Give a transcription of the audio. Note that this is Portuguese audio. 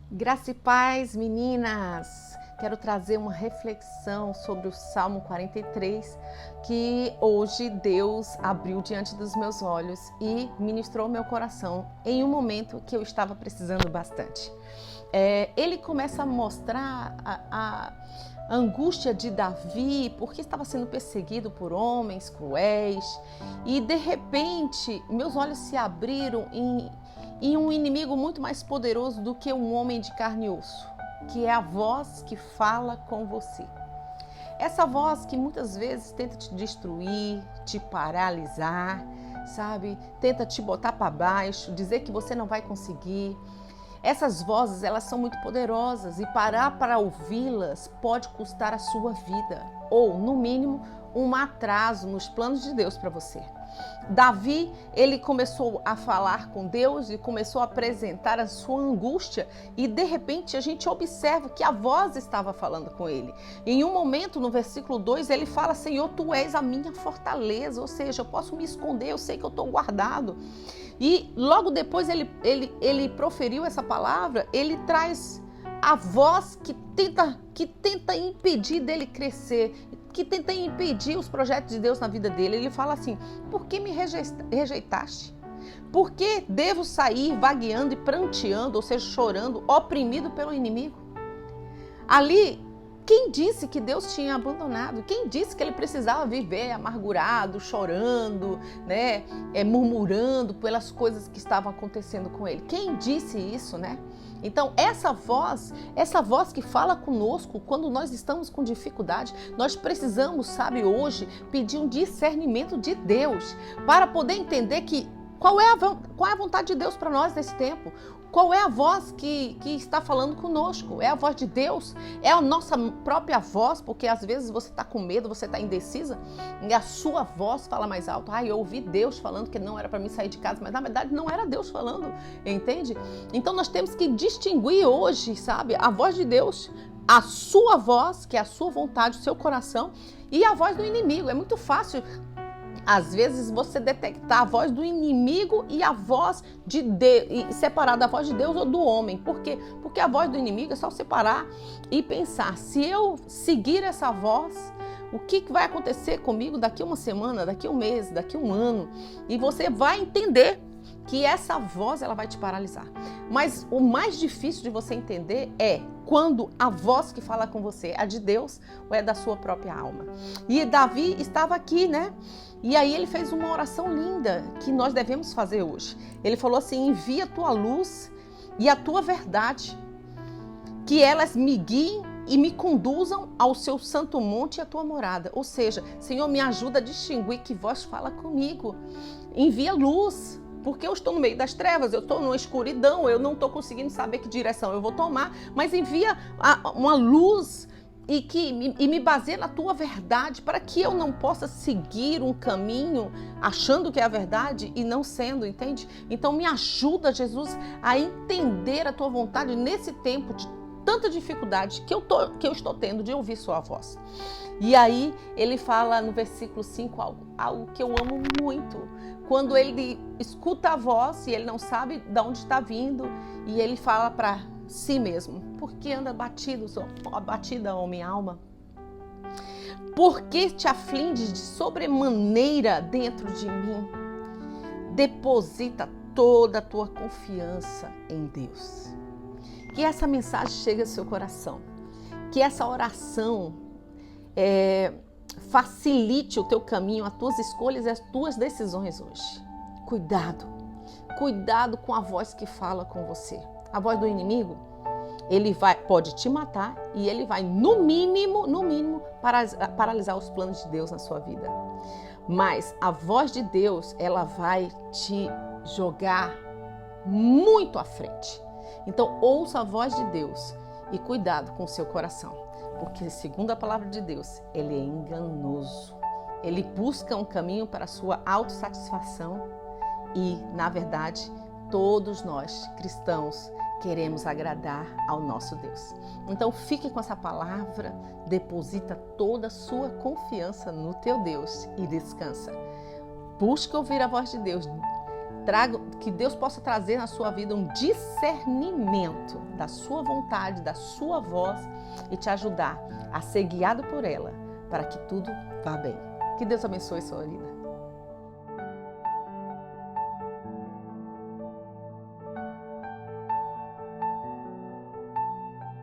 Graça e paz, meninas! Quero trazer uma reflexão sobre o Salmo 43, que hoje Deus abriu diante dos meus olhos e ministrou meu coração em um momento que eu estava precisando bastante. Ele começa a mostrar a angústia de Davi, porque estava sendo perseguido por homens cruéis, e de repente meus olhos se abriram em um inimigo muito mais poderoso do que um homem de carne e osso, que é a voz que fala com você. Essa voz que muitas vezes tenta te destruir, te paralisar, sabe? Tenta te botar para baixo, dizer que você não vai conseguir. Essas vozes, elas são muito poderosas e parar para ouvi-las pode custar a sua vida ou, no mínimo, um atraso nos planos de Deus para você. Davi, ele começou a falar com Deus e começou a apresentar a sua angústia e de repente a gente observa que a voz estava falando com ele. Em um momento, no versículo 2, ele fala: Senhor, tu és a minha fortaleza, ou seja, eu posso me esconder, eu sei que eu estou guardado. E logo depois ele proferiu essa palavra, ele traz a voz que tenta impedir dele crescer, que tenta impedir os projetos de Deus na vida dele. Ele fala assim: por que me rejeitaste? Por que devo sair vagueando e pranteando, ou seja, chorando, oprimido pelo inimigo? Ali, quem disse que Deus tinha abandonado? Quem disse que ele precisava viver amargurado, chorando, né, murmurando pelas coisas que estavam acontecendo com ele? Quem disse isso, né? Então, essa voz que fala conosco quando nós estamos com dificuldade, nós precisamos, sabe, hoje pedir um discernimento de Deus para poder entender qual é a vontade de Deus para nós nesse tempo. Qual é a voz que está falando conosco? É a voz de Deus? É a nossa própria voz? Porque às vezes você está com medo, você está indecisa e a sua voz fala mais alto. Eu ouvi Deus falando que não era para mim sair de casa, mas na verdade não era Deus falando, entende? Então nós temos que distinguir hoje, sabe, a voz de Deus, a sua voz, que é a sua vontade, o seu coração, e a voz do inimigo. É muito fácil às vezes você detectar a voz do inimigo e a voz de Deus, e separar da voz de Deus ou do homem. Por quê? Porque a voz do inimigo é só separar e pensar: se eu seguir essa voz, o que vai acontecer comigo daqui uma semana, daqui um mês, daqui um ano? E você vai entender que essa voz ela vai te paralisar. Mas o mais difícil de você entender é quando a voz que fala com você é de Deus ou é da sua própria alma. E Davi estava aqui, né? E aí ele fez uma oração linda que nós devemos fazer hoje. Ele falou assim: envia a tua luz e a tua verdade, que elas me guiem e me conduzam ao seu santo monte e à tua morada. Ou seja, Senhor, me ajuda a distinguir que voz fala comigo. Envia luz, porque eu estou no meio das trevas, eu estou numa escuridão, eu não estou conseguindo saber que direção eu vou tomar, mas envia uma luz e me baseia na tua verdade, para que eu não possa seguir um caminho achando que é a verdade e não sendo, entende? Então me ajuda, Jesus, a entender a tua vontade nesse tempo de tanta dificuldade que eu estou tendo de ouvir sua voz. E aí ele fala no versículo 5 algo que eu amo muito. Quando ele escuta a voz e ele não sabe de onde está vindo, e ele fala para si mesmo: por que anda abatida, ó minha alma? Por que te afliges de sobremaneira dentro de mim? Deposita toda a tua confiança em Deus. Que essa mensagem chegue ao seu coração. Que essa oração facilite o teu caminho, as tuas escolhas e as tuas decisões hoje. Cuidado com a voz que fala com você. A voz do inimigo, ele pode te matar e ele vai, no mínimo, paralisar os planos de Deus na sua vida. Mas a voz de Deus, ela vai te jogar muito à frente. Então, ouça a voz de Deus e cuidado com o seu coração, porque, segundo a palavra de Deus, ele é enganoso. Ele busca um caminho para a sua autossatisfação e, na verdade, todos nós, cristãos, queremos agradar ao nosso Deus. Então, fique com essa palavra, deposita toda a sua confiança no teu Deus e descansa. Busca ouvir a voz de Deus. que Deus possa trazer na sua vida um discernimento da sua vontade, da sua voz e te ajudar a ser guiado por ela para que tudo vá bem. Que Deus abençoe sua vida.